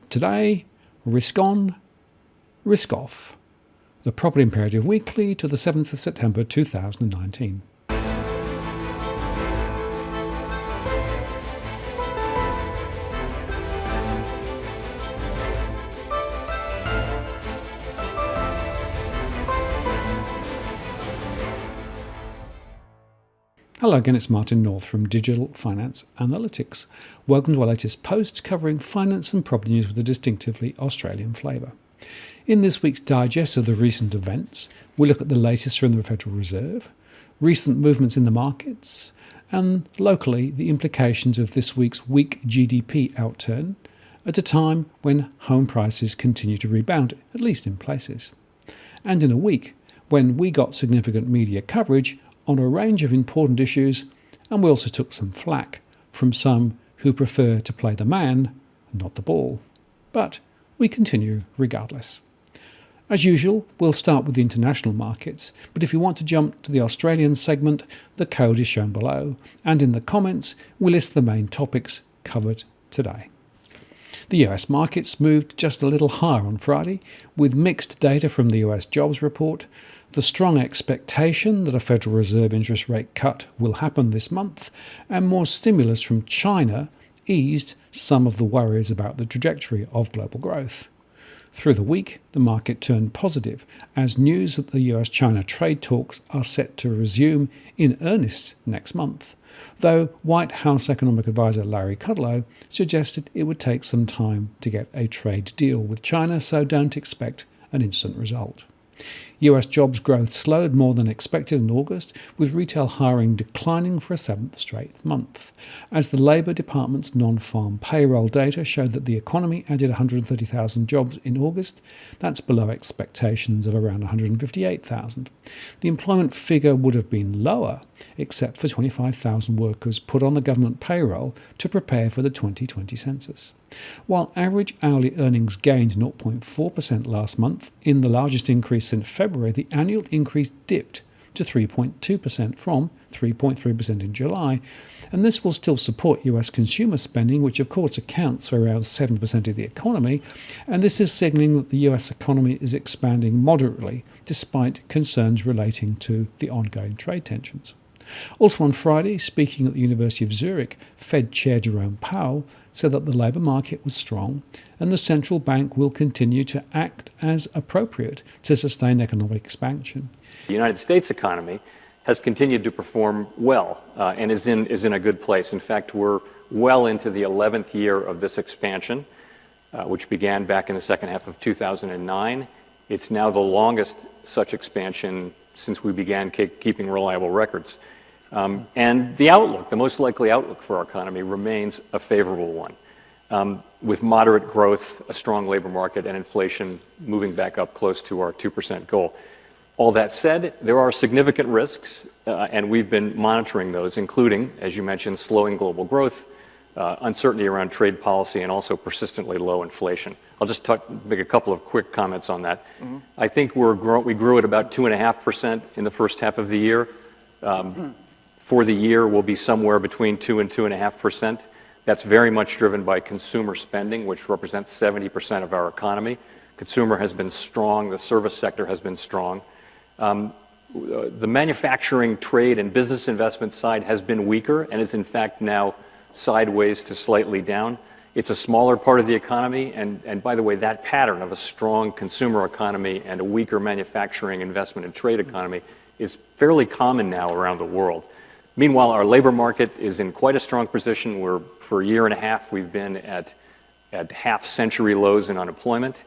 Today, risk on, risk off. The Property Imperative Weekly to the 7th of September 2019. Hello again, it's Martin North from Digital Finance Analytics. Welcome to our latest post covering finance and property news with a distinctively Australian flavour. In this week's digest of the recent events, we look at the latest from the Federal Reserve, recent movements in the markets, and locally the implications of this week's weak GDP outturn at a time when home prices continue to rebound, at least in places. And in a week when we got significant media coverage on a range of important issues, and we also took some flack from some who prefer to play the man, not the ball. But we continue regardless. As usual, we'll start with the international markets, but if you want to jump to the Australian segment, the code is shown below, and in the comments we list the main topics covered today. The US markets moved just a little higher on Friday, with mixed data from the US jobs report, the strong expectation that a Federal Reserve interest rate cut will happen this month, and more stimulus from China eased some of the worries about the trajectory of global growth. Through the week, the market turned positive as news that the US-China trade talks are set to resume in earnest next month, though White House Economic Advisor Larry Kudlow suggested it would take some time to get a trade deal with China, so don't expect an instant result. US jobs growth slowed more than expected in August, with retail hiring declining for a seventh straight month, as the Labour Department's non-farm payroll data showed that the economy added 130,000 jobs in August. That's below expectations of around 158,000. The employment figure would have been lower, except for 25,000 workers put on the government payroll to prepare for the 2020 census. While average hourly earnings gained 0.4% last month, in the largest increase since February, the annual increase dipped to 3.2% from 3.3% in July, and this will still support US consumer spending, which of course accounts for around 7% of the economy, and this is signalling that the US economy is expanding moderately despite concerns relating to the ongoing trade tensions. Also on Friday, speaking at the University of Zurich, Fed Chair Jerome Powell said that the labour market was strong and the central bank will continue to act as appropriate to sustain economic expansion. The United States economy has continued to perform well and is in a good place. In fact, we're well into the 11th year of this expansion, which began back in the second half of 2009. It's now the longest such expansion since we began keeping reliable records. And the outlook, the most likely outlook for our economy remains a favorable one, with moderate growth, a strong labor market, and inflation moving back up close to our 2% goal. All that said, there are significant risks, and we've been monitoring those, including, as you mentioned, slowing global growth, uncertainty around trade policy, and also persistently low inflation. I'll just make a couple of quick comments on that. I think we grew at about 2.5% in the first half of the year. For the year, we'll be somewhere between 2 and 2.5%. That's very much driven by consumer spending, which represents 70% of our economy. Consumer has been strong. The service sector has been strong. The manufacturing, trade, and business investment side has been weaker and is in fact now sideways to slightly down. It's a smaller part of the economy, and by the way, that pattern of a strong consumer economy and a weaker manufacturing, investment, and trade economy is fairly common now around the world. Meanwhile, our labor market is in quite a strong position. For a year and a half, we've been at half-century lows in unemployment.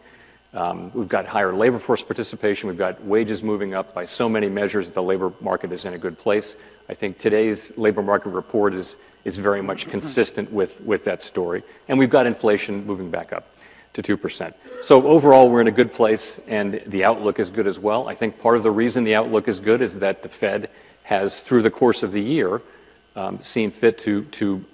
We've got higher labor force participation. We've got wages moving up by so many measures. The labor market is in a good place. I think today's labor market report is very much consistent with that story. And we've got inflation moving back up to 2%. So overall, we're in a good place, and the outlook is good as well. I think part of the reason the outlook is good is that the Fed has, through the course of the year, seen fit to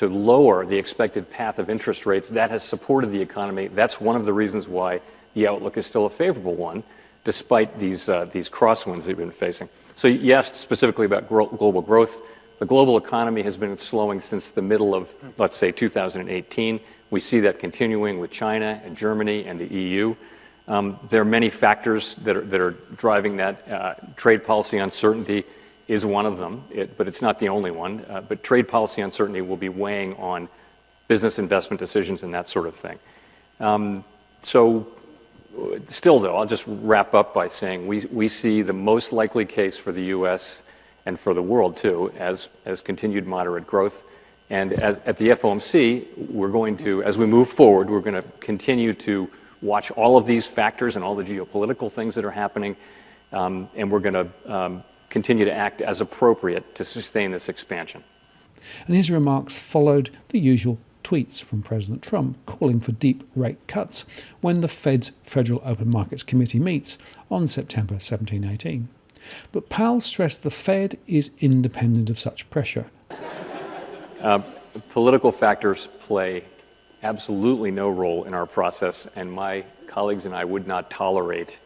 lower the expected path of interest rates. That has supported the economy. That's one of the reasons why the outlook is still a favorable one, despite these crosswinds that we've been facing. So you asked specifically about global growth. The global economy has been slowing since the middle of, let's say, 2018. We see that continuing with China and Germany and the EU. There are many factors that are driving that. Trade policy uncertainty is one of them, but it's not the only one. But trade policy uncertainty will be weighing on business investment decisions and that sort of thing. Still, though, I'll just wrap up by saying we see the most likely case for the U.S. and for the world, too, as continued moderate growth. And at the FOMC, we're going to, as we move forward, we're going to continue to watch all of these factors and all the geopolitical things that are happening, and we're going to continue to act as appropriate to sustain this expansion. And his remarks followed the usual tweets from President Trump calling for deep rate cuts when the Fed's Federal Open Markets Committee meets on September 17-18. But Powell stressed the Fed is independent of such pressure. Political factors play absolutely no role in our process, and my colleagues and I would not tolerate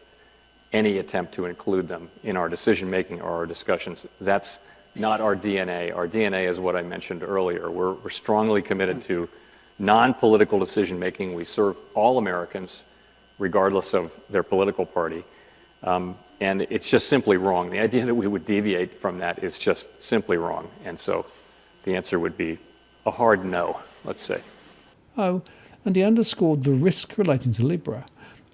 any attempt to include them in our decision-making or our discussions. That's not our DNA. Our DNA is what I mentioned earlier. We're strongly committed to non-political decision-making. We serve all Americans, regardless of their political party. And it's just simply wrong. The idea that we would deviate from that is just simply wrong. And so the answer would be a hard no, let's say. Oh, and he underscored the risk relating to Libra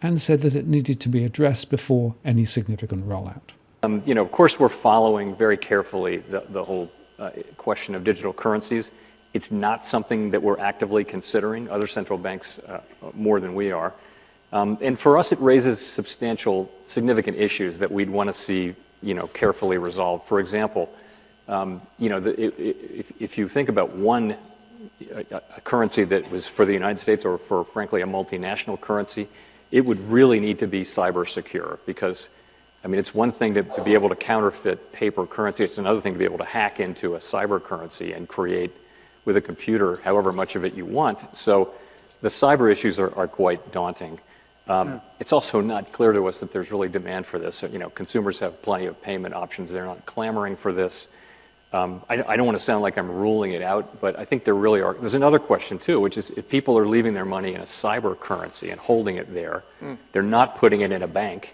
and said that it needed to be addressed before any significant rollout. Of course, we're following very carefully the whole question of digital currencies. It's not something that we're actively considering, other central banks more than we are. And for us, it raises significant issues that we'd want to see, carefully resolved. For example, if you think about a currency that was for the United States or for, frankly, a multinational currency, it would really need to be cyber secure because, it's one thing to be able to counterfeit paper currency. It's another thing to be able to hack into a cyber currency and create with a computer however much of it you want. So the cyber issues are quite daunting. It's also not clear to us that there's really demand for this. Consumers have plenty of payment options. They're not clamoring for this. I don't want to sound like I'm ruling it out, but I think there really are. There's another question, too, which is if people are leaving their money in a cyber currency and holding it there, they're not putting it in a bank.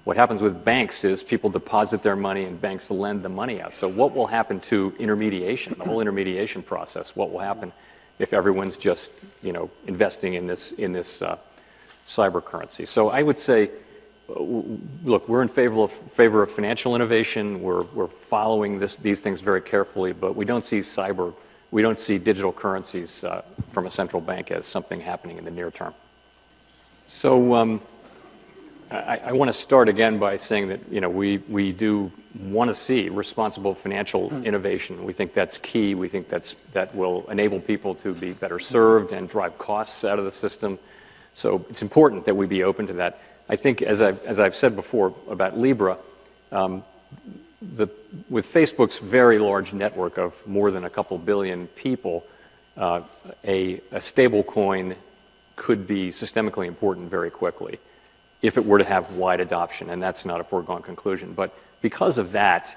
What happens with banks is people deposit their money and banks lend the money out. So what will happen to intermediation, the whole intermediation process? What will happen if everyone's just, investing in this cyber currency? So I would say, look, we're in favor of financial innovation. We're following these things very carefully, but we don't see digital currencies from a central bank as something happening in the near term. So I want to start again by saying that we do want to see responsible financial innovation. We think that's key. We think that will enable people to be better served and drive costs out of the system. So it's important that we be open to that. I think, as I've said before about Libra, with Facebook's very large network of more than a couple billion people, a stable coin could be systemically important very quickly if it were to have wide adoption, and that's not a foregone conclusion. But because of that,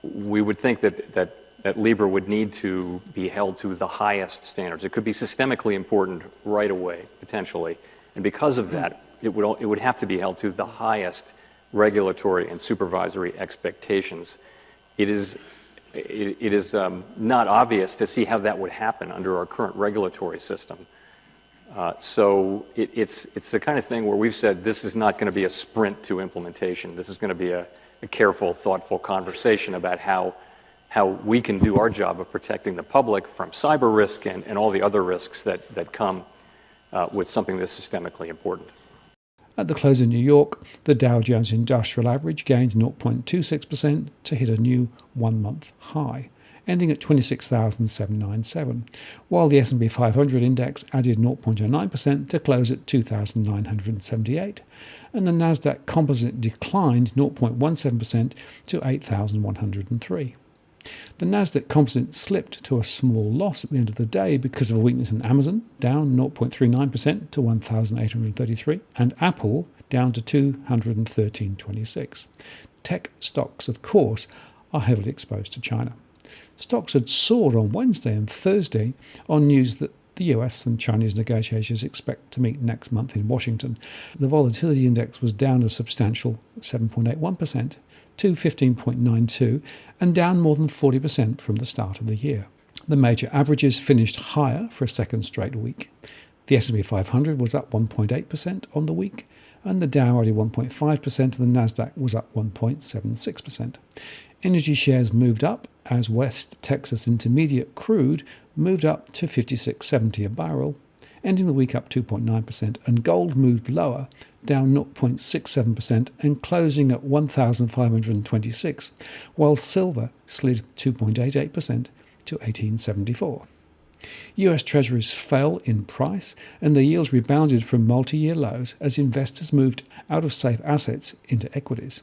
we would think that Libra would need to be held to the highest standards. It could be systemically important right away, potentially, and because of that, it would have to be held to the highest regulatory and supervisory expectations. It is not obvious to see how that would happen under our current regulatory system. So it's the kind of thing where we've said this is not going to be a sprint to implementation. This is going to be a careful, thoughtful conversation about how we can do our job of protecting the public from cyber risk and all the other risks that come with something that's systemically important. At the close in New York, the Dow Jones Industrial Average gained 0.26% to hit a new one-month high, ending at 26,797, while the S&P 500 index added 0.09% to close at 2,978, and the Nasdaq Composite declined 0.17% to 8,103. The Nasdaq Composite slipped to a small loss at the end of the day because of a weakness in Amazon, down 0.39% to 1,833, and Apple down to 213.26. Tech stocks, of course, are heavily exposed to China. Stocks had soared on Wednesday and Thursday on news that The US and Chinese negotiators expect to meet next month in Washington. The volatility index was down a substantial 7.81% to 15.92 and down more than 40% from the start of the year. The major averages finished higher for a second straight week. The S&P 500 was up 1.8% on the week, and the Dow only 1.5%, and the Nasdaq was up 1.76%. Energy shares moved up as West Texas Intermediate crude moved up to $56.70 a barrel, ending the week up 2.9%, and gold moved lower, down 0.67% and closing at $1,526, while silver slid 2.88% to $18.74. US Treasuries fell in price and the yields rebounded from multi-year lows as investors moved out of safe assets into equities.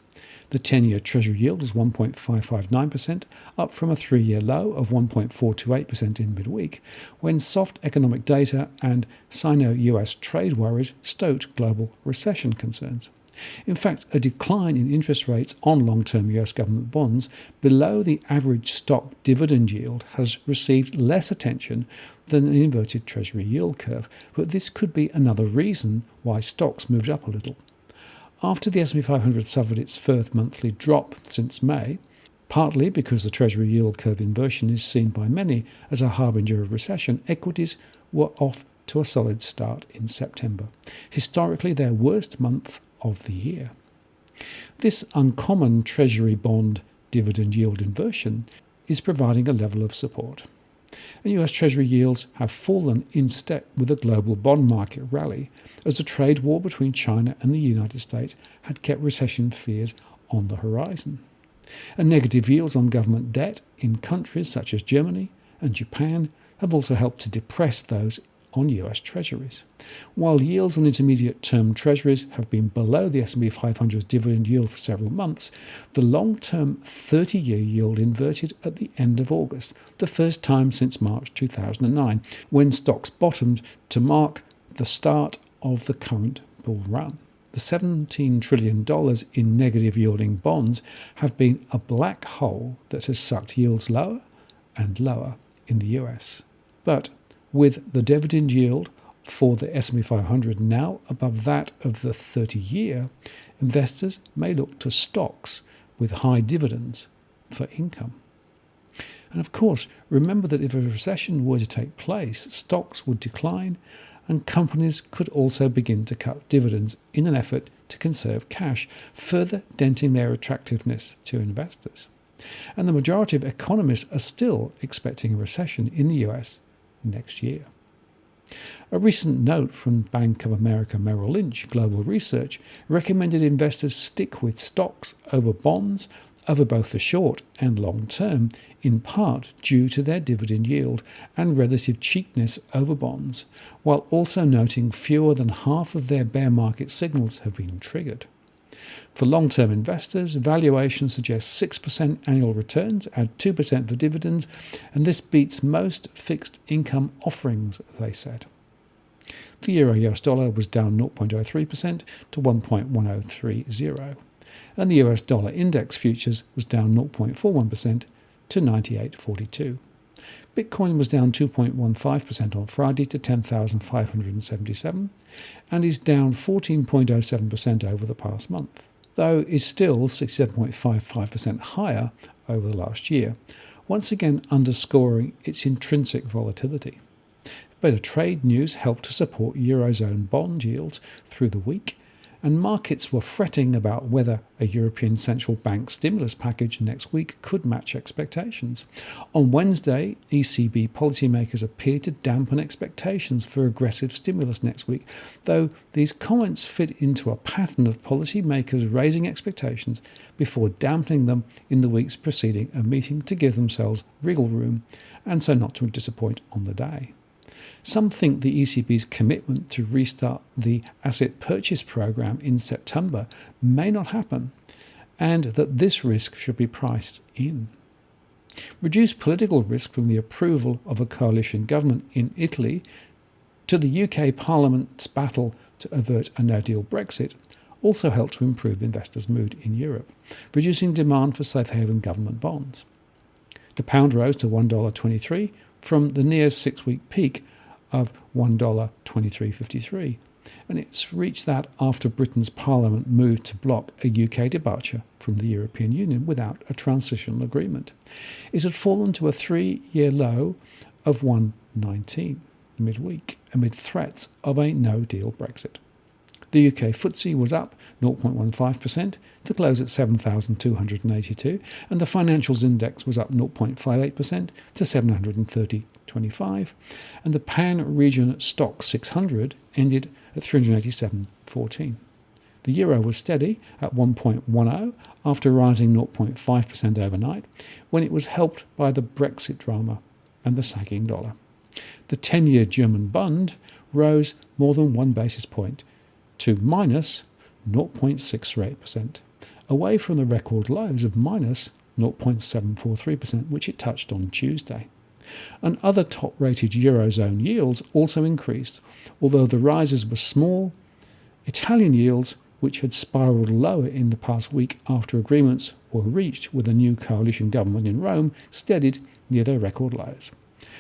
The 10-year Treasury yield was 1.559%, up from a 3-year low of 1.428% in midweek, when soft economic data and Sino-US trade worries stoked global recession concerns. In fact, a decline in interest rates on long-term US government bonds below the average stock dividend yield has received less attention than an inverted Treasury yield curve, but this could be another reason why stocks moved up a little. After the S&P 500 suffered its first monthly drop since May, partly because the Treasury yield curve inversion is seen by many as a harbinger of recession, equities were off to a solid start in September, historically their worst month of the year. This uncommon Treasury bond dividend yield inversion is providing a level of support. And US Treasury yields have fallen in step with the global bond market rally as the trade war between China and the United States had kept recession fears on the horizon. And negative yields on government debt in countries such as Germany and Japan have also helped to depress those on US Treasuries. While yields on intermediate-term Treasuries have been below the S&P 500's dividend yield for several months, the long-term 30-year yield inverted at the end of August, the first time since March 2009, when stocks bottomed to mark the start of the current bull run. The $17 trillion in negative-yielding bonds have been a black hole that has sucked yields lower and lower in the US. But with the dividend yield for the S&P 500 now above that of the 30-year, investors may look to stocks with high dividends for income. And of course, remember that if a recession were to take place, stocks would decline and companies could also begin to cut dividends in an effort to conserve cash, further denting their attractiveness to investors. And the majority of economists are still expecting a recession in the US next year. A recent note from Bank of America Merrill Lynch Global Research recommended investors stick with stocks over bonds over both the short and long term, in part due to their dividend yield and relative cheapness over bonds, while also noting fewer than half of their bear market signals have been triggered. For long-term investors, valuations suggest 6% annual returns, add 2% for dividends, and this beats most fixed income offerings, they said. The euro-US dollar was down 0.03% to 1.1030, and the US dollar index futures was down 0.41% to 98.42. Bitcoin was down 2.15% on Friday to 10,577 and is down 14.07% over the past month, though is still 67.55% higher over the last year, once again underscoring its intrinsic volatility. Better trade news helped to support Eurozone bond yields through the week, and markets were fretting about whether a European Central Bank stimulus package next week could match expectations. On Wednesday, ECB policymakers appeared to dampen expectations for aggressive stimulus next week, though these comments fit into a pattern of policymakers raising expectations before dampening them in the weeks preceding a meeting to give themselves wriggle room and so not to disappoint on the day. Some think the ECB's commitment to restart the asset purchase program in September may not happen, and that this risk should be priced in. Reduced political risk from the approval of a coalition government in Italy to the UK Parliament's battle to avert a no-deal Brexit also helped to improve investors' mood in Europe, reducing demand for safe haven government bonds. The pound rose to $1.23 from the near 6-week peak of $1.2353, and it's reached that after Britain's Parliament moved to block a UK departure from the European Union without a transitional agreement. It had fallen to a 3-year low of 119 midweek, amid threats of a no-deal Brexit. The UK FTSE was up 0.15% to close at 7,282, and the financials index was up 0.58% to 730.25, and the pan-region stock 600 ended at 387.14. The euro was steady at 1.10 after rising 0.5% overnight, when it was helped by the Brexit drama and the sagging dollar. The 10-year German Bund rose more than 1 basis point to minus 0.638%, away from the record lows of minus 0.743%, which it touched on Tuesday. And other top-rated Eurozone yields also increased, although the rises were small. Italian yields, which had spiralled lower in the past week after agreements were reached with a new coalition government in Rome, steadied near their record lows.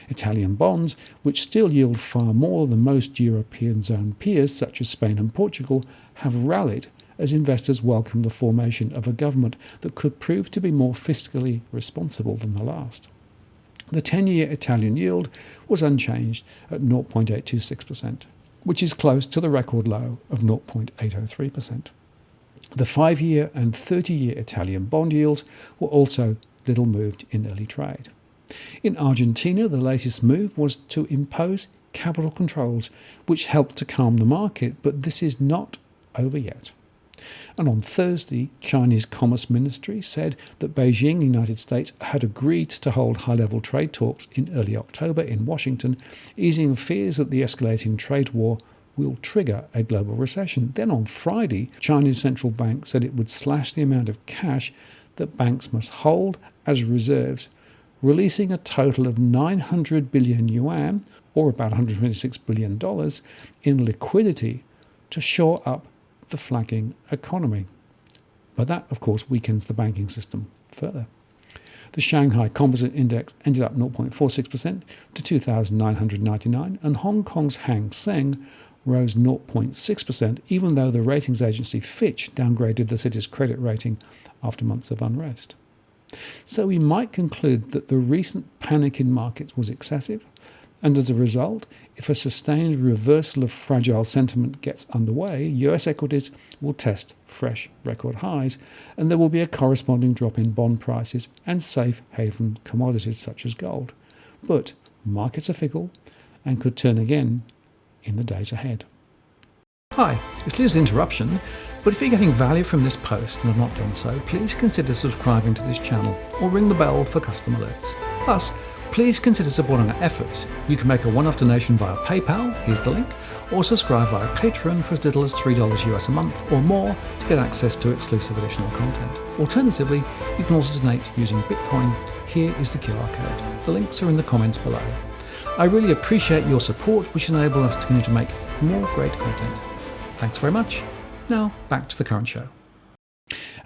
Italian bonds, which still yield far more than most European zone peers such as Spain and Portugal, have rallied as investors welcome the formation of a government that could prove to be more fiscally responsible than the last. The 10-year Italian yield was unchanged at 0.826%, which is close to the record low of 0.803%. The 5-year and 30-year Italian bond yields were also little moved in early trade. In Argentina, the latest move was to impose capital controls, which helped to calm the market, but this is not over yet. And on Thursday, Chinese Commerce Ministry said that Beijing, the United States, had agreed to hold high-level trade talks in early October in Washington, easing fears that the escalating trade war will trigger a global recession. Then on Friday, China's central bank said it would slash the amount of cash that banks must hold as reserves, releasing a total of 900 billion yuan, or about $126 billion, in liquidity to shore up the flagging economy. But that, of course, weakens the banking system further. The Shanghai Composite Index ended up 0.46% to 2,999, and Hong Kong's Hang Seng rose 0.6%, even though the ratings agency Fitch downgraded the city's credit rating after months of unrest. So we might conclude that the recent panic in markets was excessive, and as a result, if a sustained reversal of fragile sentiment gets underway, US equities will test fresh record highs, and there will be a corresponding drop in bond prices and safe haven commodities such as gold. But markets are fickle and could turn again in the days ahead. Hi, it's Liz's interruption, but if you're getting value from this post and have not done so, please consider subscribing to this channel or ring the bell for custom alerts. Plus, please consider supporting our efforts. You can make a one-off donation via PayPal, here's the link, or subscribe via Patreon for as little as $3 US a month or more to get access to exclusive additional content. Alternatively, you can also donate using Bitcoin. Here is the QR code. The links are in the comments below. I really appreciate your support, which enables us to continue to make more great content. Thanks very much. Now, back to the current show.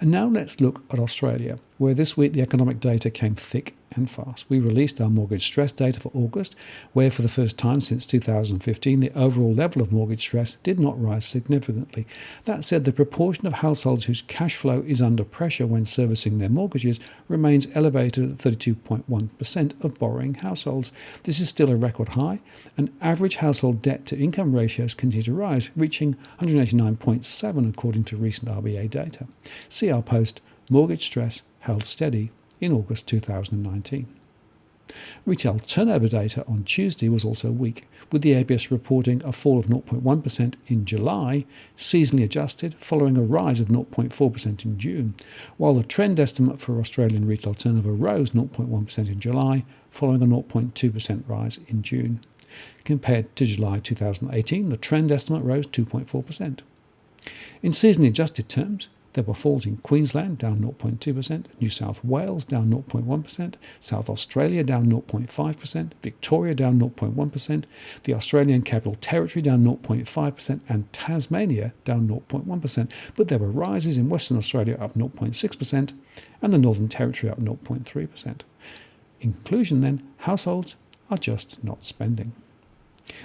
And now let's look at Australia, where this week the economic data came thick and fast. We released our mortgage stress data for August, where for the first time since 2015, the overall level of mortgage stress did not rise significantly. That said, the proportion of households whose cash flow is under pressure when servicing their mortgages remains elevated at 32.1% of borrowing households. This is still a record high, and average household debt-to-income ratios continue to rise, reaching 189.7 according to recent RBA data. See our post, Mortgage Stress Held Steady, in August 2019. Retail turnover data on Tuesday was also weak, with the ABS reporting a fall of 0.1% in July, seasonally adjusted, following a rise of 0.4% in June, while the trend estimate for Australian retail turnover rose 0.1% in July, following a 0.2% rise in June. Compared to July 2018, the trend estimate rose 2.4%. In seasonally adjusted terms, there were falls in Queensland, down 0.2%, New South Wales, down 0.1%, South Australia, down 0.5%, Victoria, down 0.1%, the Australian Capital Territory, down 0.5%, and Tasmania, down 0.1%. But there were rises in Western Australia, up 0.6%, and the Northern Territory, up 0.3%. In conclusion, then, households are just not spending.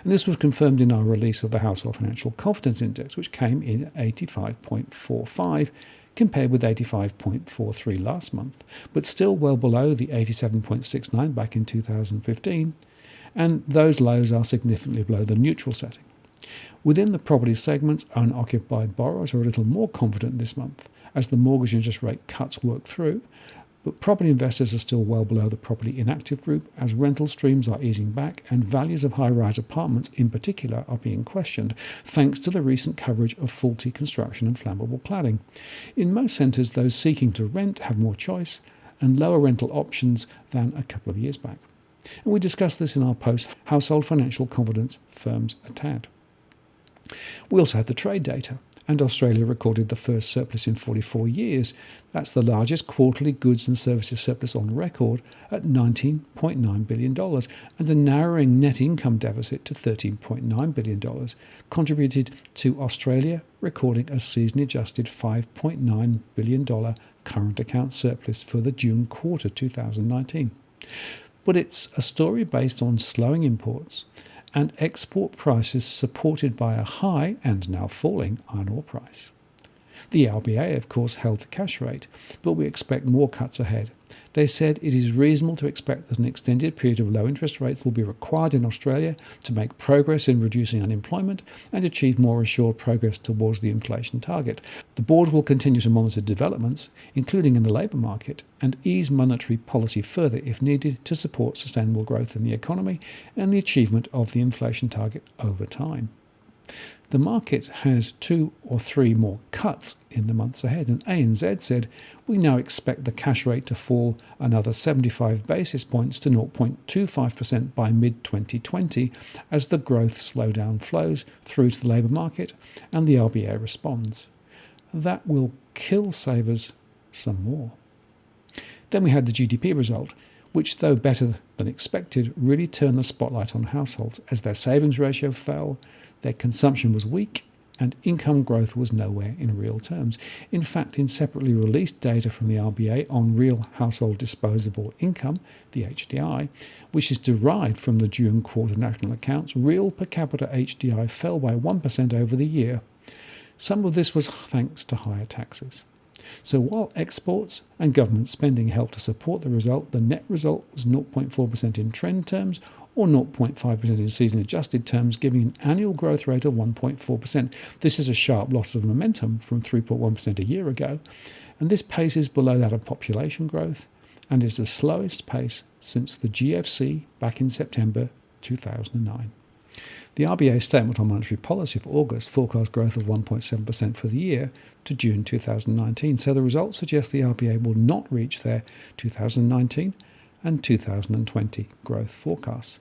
And this was confirmed in our release of the Household Financial Confidence Index, which came in at 85.45, compared with 85.43 last month, but still well below the 87.69 back in 2015, and those lows are significantly below the neutral setting. Within the property segments, owner-occupied borrowers are a little more confident this month as the mortgage interest rate cuts work through, but property investors are still well below the property inactive group as rental streams are easing back and values of high-rise apartments in particular are being questioned, thanks to the recent coverage of faulty construction and flammable cladding. In most centres, those seeking to rent have more choice and lower rental options than a couple of years back. And we discussed this in our post, Household Financial Confidence Firms a Tad. We also had the trade data, and Australia recorded the first surplus in 44 years. That's the largest quarterly goods and services surplus on record at $19.9 billion, and a narrowing net income deficit to $13.9 billion contributed to Australia recording a seasonally adjusted $5.9 billion current account surplus for the June quarter 2019. But it's a story based on slowing imports and export prices supported by a high and now falling iron ore price. The RBA, of course, held the cash rate, but we expect more cuts ahead. They said it is reasonable to expect that an extended period of low interest rates will be required in Australia to make progress in reducing unemployment and achieve more assured progress towards the inflation target. The board will continue to monitor developments, including in the labour market, and ease monetary policy further if needed to support sustainable growth in the economy and the achievement of the inflation target over time. The market has 2 or 3 more cuts in the months ahead, and ANZ said, we now expect the cash rate to fall another 75 basis points to 0.25% by mid-2020 as the growth slowdown flows through to the labour market and the RBA responds. That will kill savers some more. Then we had the GDP result, which, though better than expected, really turned the spotlight on households as their savings ratio fell, their consumption was weak, and income growth was nowhere in real terms. In fact, in separately released data from the RBA on real household disposable income, the HDI, which is derived from the June quarter national accounts, real per capita HDI fell by 1% over the year. Some of this was thanks to higher taxes. So while exports and government spending helped to support the result, the net result was 0.4% in trend terms, or 0.5% in season-adjusted terms, giving an annual growth rate of 1.4%. This is a sharp loss of momentum from 3.1% a year ago, and this pace is below that of population growth and is the slowest pace since the GFC back in September 2009. The RBA statement on monetary policy for August forecast growth of 1.7% for the year to June 2019, so the results suggest the RBA will not reach their 2019 and 2020 growth forecasts.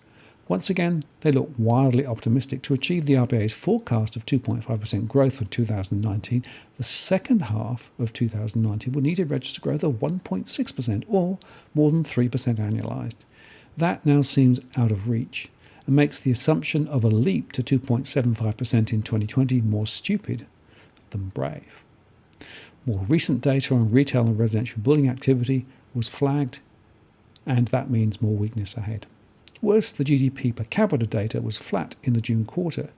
Once again, they look wildly optimistic. To achieve the RBA's forecast of 2.5% growth for 2019, the second half of 2019 will need to register growth of 1.6%, or more than 3% annualised. That now seems out of reach and makes the assumption of a leap to 2.75% in 2020 more stupid than brave. More recent data on retail and residential building activity was flagged, and that means more weakness ahead. Worse, the GDP per capita data was flat in the June quarter,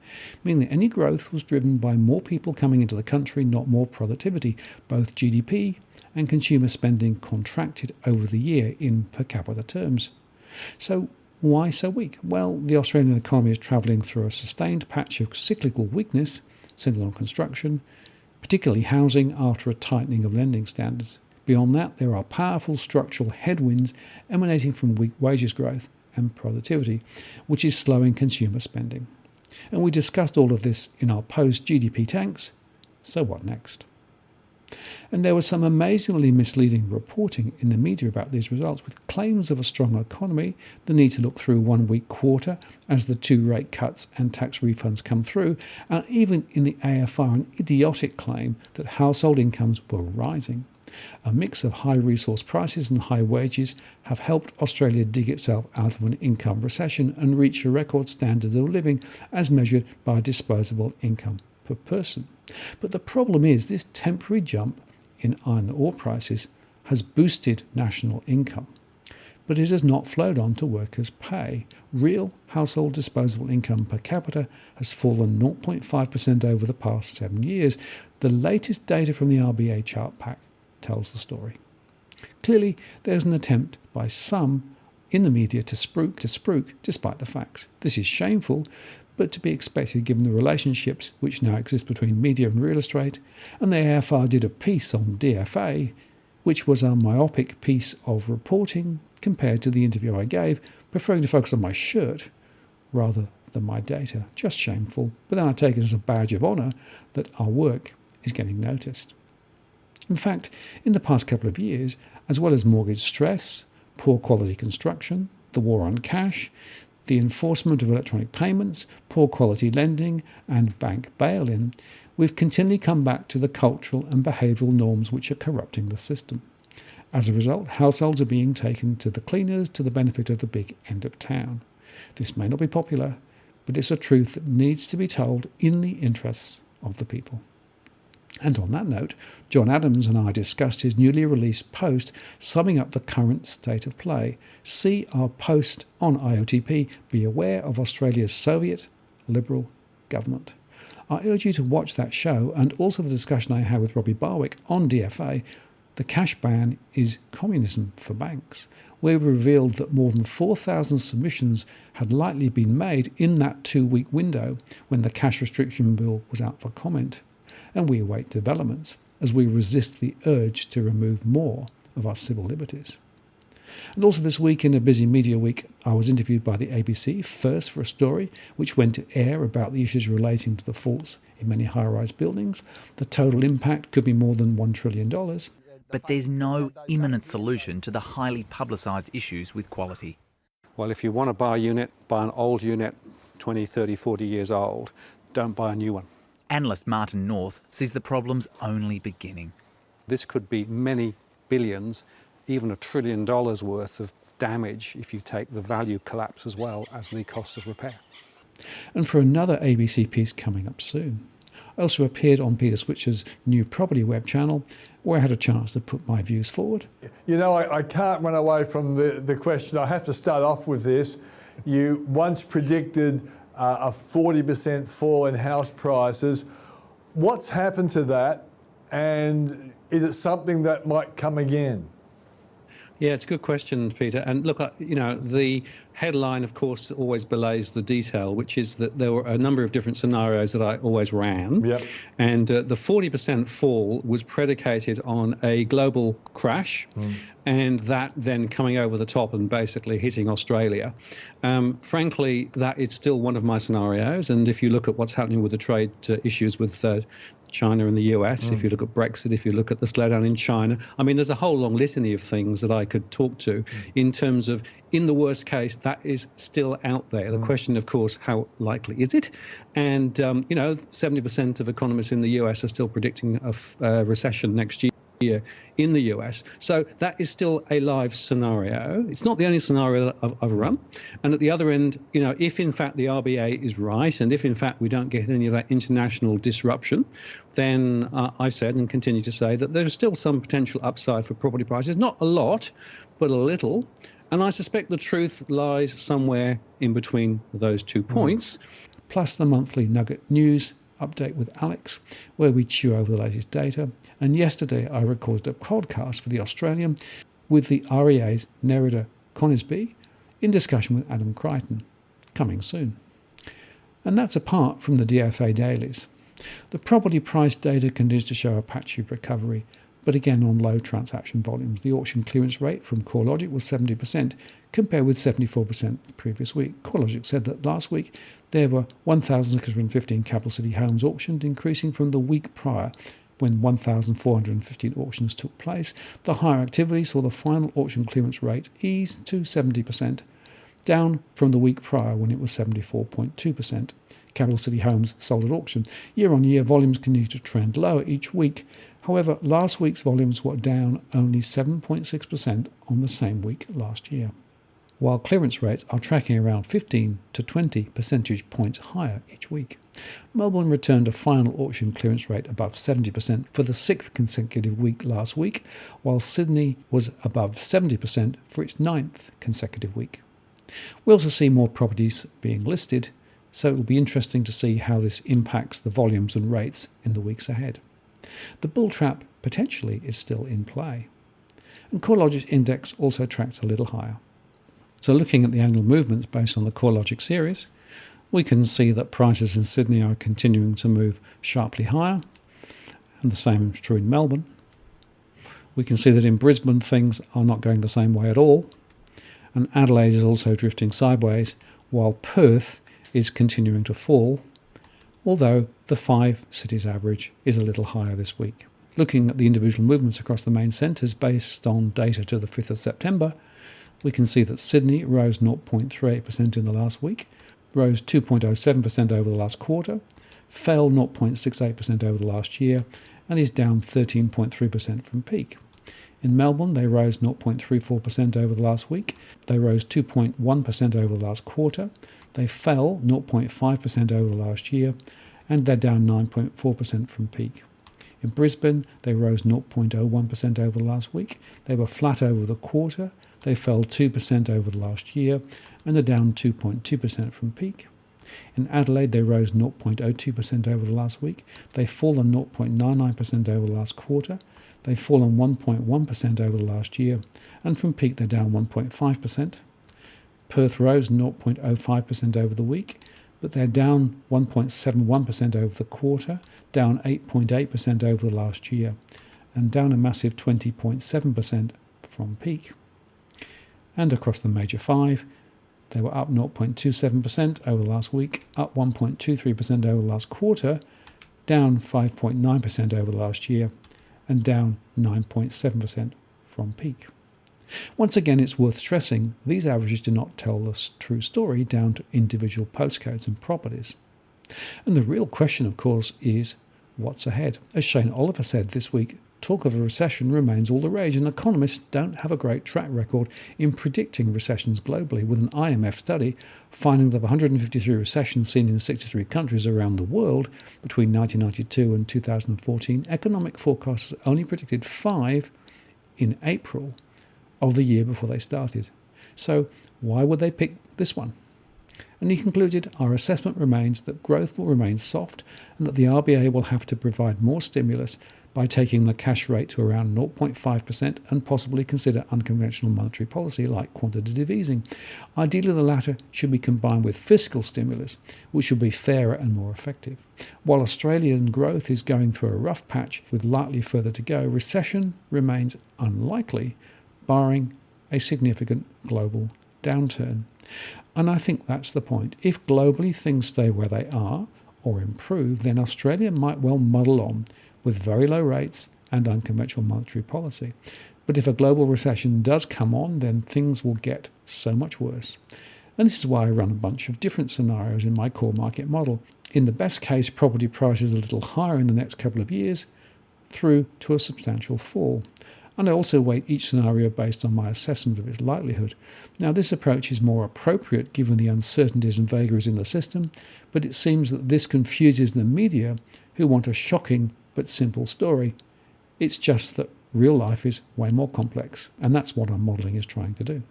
meaning that any growth was driven by more people coming into the country, not more productivity. Both GDP and consumer spending contracted over the year in per capita terms. So why so weak? Well, the Australian economy is travelling through a sustained patch of cyclical weakness centred on construction, particularly housing after a tightening of lending standards. Beyond that, there are powerful structural headwinds emanating from weak wages growth and productivity, which is slowing consumer spending. And we discussed all of this in our post-GDP tanks. So what next? And there was some amazingly misleading reporting in the media about these results, with claims of a strong economy, the need to look through 1 week quarter as the 2 rate cuts and tax refunds come through, and even in the AFR an idiotic claim that household incomes were rising. A mix of high resource prices and high wages have helped Australia dig itself out of an income recession and reach a record standard of living as measured by disposable income per person. But the problem is this temporary jump in iron ore prices has boosted national income. but it has not flowed on to workers' pay. Real household disposable income per capita has fallen 0.5% over the past 7 years. The latest data from the RBA chart pack tells the story. Clearly, there's an attempt by some in the media to spruik despite the facts. This is shameful, but to be expected given the relationships which now exist between media and real estate, and the AFR did a piece on DFA, which was a myopic piece of reporting compared to the interview I gave, preferring to focus on my shirt rather than my data. Just shameful, but then I take it as a badge of honour that our work is getting noticed. In fact, in the past couple of years, as well as mortgage stress, poor quality construction, the war on cash, the enforcement of electronic payments, poor quality lending and bank bail-in, we've continually come back to the cultural and behavioural norms which are corrupting the system. As a result, households are being taken to the cleaners to the benefit of the big end of town. This may not be popular, but it's a truth that needs to be told in the interests of the people. And on that note, John Adams and I discussed his newly released post summing up the current state of play. See our post on IOTP, Be Aware of Australia's Soviet Liberal Government. I urge you to watch that show and also the discussion I had with Robbie Barwick on DFA, The Cash Ban is Communism for Banks, where we revealed that more than 4,000 submissions had likely been made in that 2-week window when the cash restriction bill was out for comment. And we await developments as we resist the urge to remove more of our civil liberties. And also this week, in a busy media week, I was interviewed by the ABC, first for a story which went to air about the issues relating to the faults in many high-rise buildings. The total impact could be more than $1 trillion. But there's no imminent solution to the highly publicised issues with quality. Well, if you want to buy a unit, buy an old unit, 20, 30, 40 years old. Don't buy a new one. Analyst Martin North sees the problem's only beginning. This could be many billions, even $1 trillion worth of damage if you take the value collapse as well as the cost of repair. And for another ABC piece coming up soon. I also appeared on Peter Switcher's new property web channel, where I had a chance to put my views forward. You know, I can't run away from the question. I have to start off with this. You once predicted a 40% fall in house prices. What's happened to that, and is it something that might come again? Yeah, it's a good question, Peter. And look, the headline, of course, always belays the detail, which is that there were a number of different scenarios that I always ran. Yep. And the 40% fall was predicated on a global crash and that then coming over the top and basically hitting Australia. Frankly, that is still one of my scenarios. And if you look at what's happening with the trade issues with China and the US, if you look at Brexit, if you look at the slowdown in China, I mean, there's a whole long litany of things that I could talk to in terms of, in the worst case, that is still out there. The question, of course, how likely is it? And, 70% of economists in the US are still predicting a recession next year in the US. So that is still a live scenario. It's not the only scenario that I've run. And at the other end, if in fact the RBA is right, and if in fact we don't get any of that international disruption, then I've said and continue to say that there's still some potential upside for property prices. Not a lot, but a little. And I suspect the truth lies somewhere in between those 2 points. Plus the monthly Nugget News update with Alex, where we chew over the latest data. And yesterday I recorded a podcast for The Australian with the REA's Nerida Conisbee in discussion with Adam Crichton, coming soon. And that's apart from the DFA dailies. The property price data continues to show a patchy recovery, but again on low transaction volumes. The auction clearance rate from CoreLogic was 70%, compared with 74% the previous week. CoreLogic said that last week there were 1,615 capital city homes auctioned, increasing from the week prior when 1,415 auctions took place. The higher activity saw the final auction clearance rate ease to 70%, down from the week prior when it was 74.2%. Capital city homes sold at auction. Year-on-year volumes continue to trend lower each week. However, last week's volumes were down only 7.6% on the same week last year. while clearance rates are tracking around 15 to 20 percentage points higher each week. Melbourne returned a final auction clearance rate above 70% for the 6th consecutive week last week, while Sydney was above 70% for its 9th consecutive week. We also see more properties being listed, so it will be interesting to see how this impacts the volumes and rates in the weeks ahead. The bull trap potentially is still in play. And CoreLogic's index also tracks a little higher. So looking at the annual movements based on the CoreLogic series, we can see that prices in Sydney are continuing to move sharply higher, and the same is true in Melbourne. We can see that in Brisbane things are not going the same way at all, and Adelaide is also drifting sideways, while Perth is continuing to fall, although the 5 cities average is a little higher this week. Looking at the individual movements across the main centres based on data to the 5th of September, we can see that Sydney rose 0.38% in the last week, rose 2.07% over the last quarter, fell 0.68% over the last year, and is down 13.3% from peak. In Melbourne, they rose 0.34% over the last week, they rose 2.1% over the last quarter, they fell 0.5% over the last year, and they're down 9.4% from peak. In Brisbane, they rose 0.01% over the last week, they were flat over the quarter, they fell 2% over the last year, and they're down 2.2% from peak. In Adelaide, they rose 0.02% over the last week, they've fallen 0.99% over the last quarter, they've fallen 1.1% over the last year, and from peak they're down 1.5%. Perth rose 0.05% over the week, but they're down 1.71% over the quarter, down 8.8% over the last year, and down a massive 20.7% from peak. And across the major 5, they were up 0.27% over the last week, up 1.23% over the last quarter, down 5.9% over the last year, and down 9.7% from peak. Once again, it's worth stressing these averages do not tell the true story down to individual postcodes and properties. And the real question, of course, is what's ahead? As Shane Oliver said this week, talk of a recession remains all the rage, and economists don't have a great track record in predicting recessions globally, with an IMF study finding that of 153 recessions seen in 63 countries around the world between 1992 and 2014, economic forecasters only predicted 5 in April of the year before they started. So why would they pick this one? And he concluded, our assessment remains that growth will remain soft and that the RBA will have to provide more stimulus by taking the cash rate to around 0.5% and possibly consider unconventional monetary policy like quantitative easing. Ideally, the latter should be combined with fiscal stimulus, which should be fairer and more effective. While Australian growth is going through a rough patch with likely further to go, recession remains unlikely, barring a significant global downturn. And I think that's the point. If globally things stay where they are or improve, then Australia might well muddle on with very low rates and unconventional monetary policy. But if a global recession does come on, then things will get so much worse. And this is why I run a bunch of different scenarios in my core market model. In the best case, property prices a little higher in the next couple of years, through to a substantial fall. And I also weight each scenario based on my assessment of its likelihood. Now, this approach is more appropriate given the uncertainties and vagaries in the system, but it seems that this confuses the media who want a shocking but simple story. It's just that real life is way more complex, and that's what our modelling is trying to do.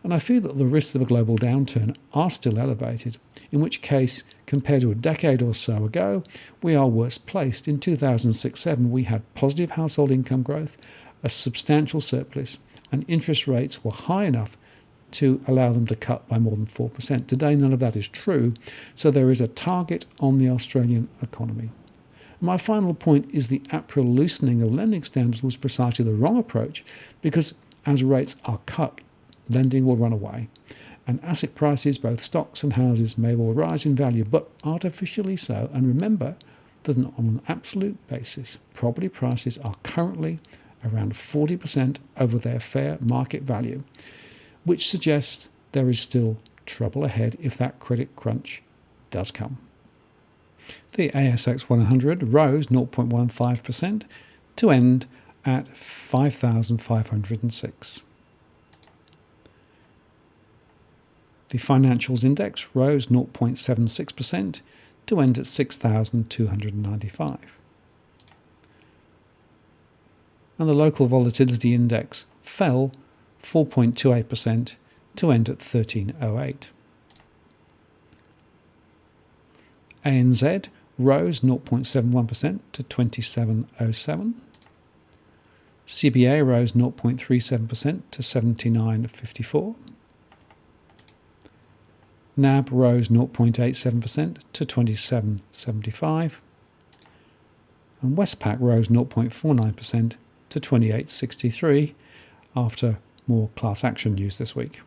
And I feel that the risks of a global downturn are still elevated, in which case, compared to a decade or so ago, we are worse placed. In 2006-07, we had positive household income growth, a substantial surplus, and interest rates were high enough to allow them to cut by more than 4%. Today, none of that is true, so there is a target on the Australian economy. My final point is the April loosening of lending standards was precisely the wrong approach, because as rates are cut, lending will run away. And asset prices, both stocks and houses, may well rise in value, but artificially so. And remember that on an absolute basis, property prices are currently around 40% over their fair market value, which suggests there is still trouble ahead if that credit crunch does come. The ASX 100 rose 0.15% to end at 5,506. The financials index rose 0.76% to end at 6,295. And the local volatility index fell 4.28% to end at 1308. ANZ rose 0.71% to 2707. CBA rose 0.37% to 79.54. NAB rose 0.87% to 27.75. And Westpac rose 0.49% to 28.63 after more class action news this week.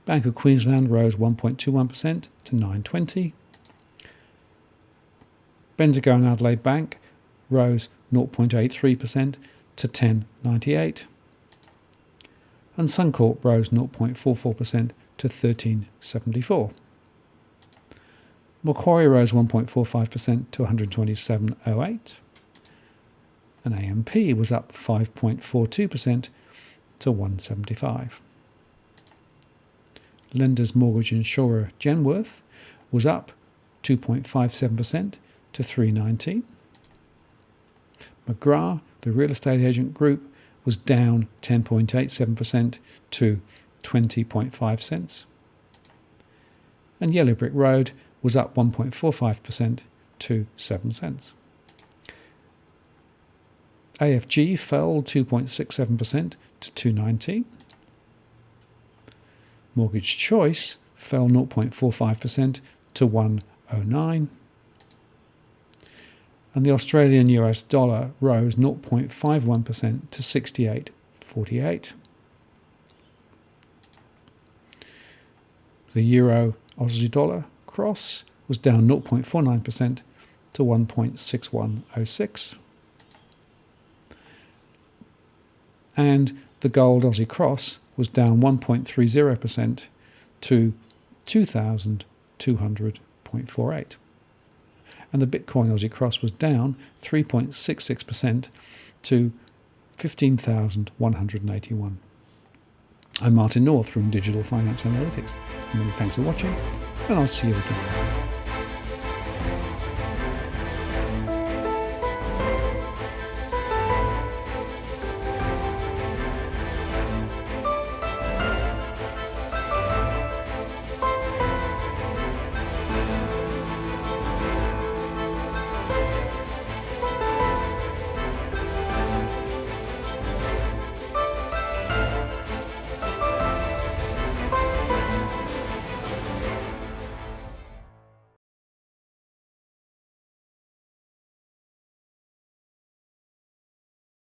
Bank of Queensland rose 1.21% to 9.20. Bendigo and Adelaide Bank rose 0.83% to 10.98. And Suncorp rose 0.44% to 13.74. Macquarie rose 1.45% to 127.08. And AMP was up 5.42% to 175. Lenders Mortgage Insurer Genworth was up 2.57% to 319. McGrath, the real estate agent group, was down 10.87% to 20.5 cents. And Yellow Brick Road was up 1.45% to 7 cents. AFG fell 2.67% to 219. Mortgage Choice fell 0.45% to 109. And the Australian US dollar rose 0.51% to 68.48. The Euro Aussie dollar cross was down 0.49% to 1.6106. And the gold Aussie cross was down 1.30% to 2,200.48. And the Bitcoin Aussie cross was down 3.66% to 15,181. I'm Martin North from Digital Finance Analytics. Many thanks for watching, and I'll see you again.